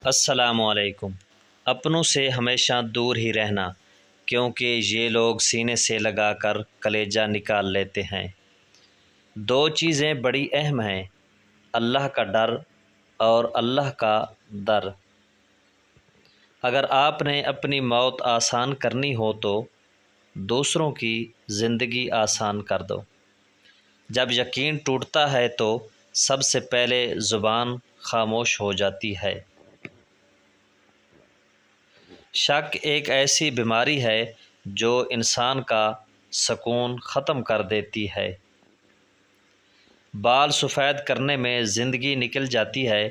السلام علیکم۔ اپنوں سے ہمیشہ دور ہی رہنا، کیونکہ یہ لوگ سینے سے لگا کر کلیجہ نکال لیتے ہیں۔ دو چیزیں بڑی اہم ہیں، اللہ کا ڈر اور اللہ کا در۔ اگر آپ نے اپنی موت آسان کرنی ہو تو دوسروں کی زندگی آسان کر دو۔ جب یقین ٹوٹتا ہے تو سب سے پہلے زبان خاموش ہو جاتی ہے۔ شک ایک ایسی بیماری ہے جو انسان کا سکون ختم کر دیتی ہے۔ بال سفید کرنے میں زندگی نکل جاتی ہے،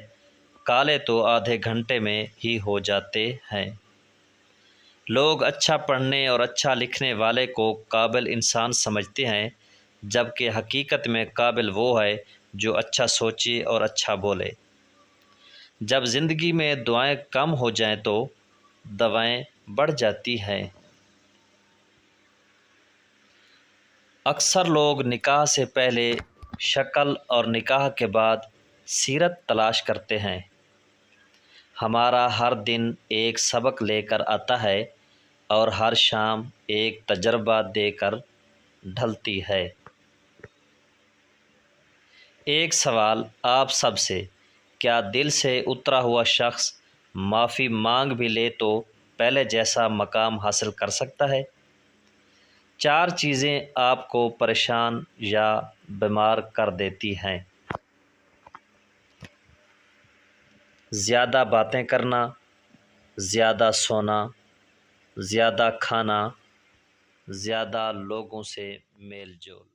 کالے تو آدھے گھنٹے میں ہی ہو جاتے ہیں۔ لوگ اچھا پڑھنے اور اچھا لکھنے والے کو قابل انسان سمجھتے ہیں، جبکہ حقیقت میں قابل وہ ہے جو اچھا سوچے اور اچھا بولے۔ جب زندگی میں دعائیں کم ہو جائیں تو دوائیں بڑھ جاتی ہیں۔ اکثر لوگ نکاح سے پہلے شکل اور نکاح کے بعد سیرت تلاش کرتے ہیں۔ ہمارا ہر دن ایک سبق لے کر آتا ہے اور ہر شام ایک تجربہ دے کر ڈھلتی ہے۔ ایک سوال آپ سب سے، کیا دل سے اترا ہوا شخص معافی مانگ بھی لے تو پہلے جیسا مقام حاصل کر سکتا ہے؟ 4 چیزیں آپ کو پریشان یا بیمار کر دیتی ہیں۔ زیادہ باتیں کرنا، زیادہ سونا، زیادہ کھانا، زیادہ لوگوں سے میل جول۔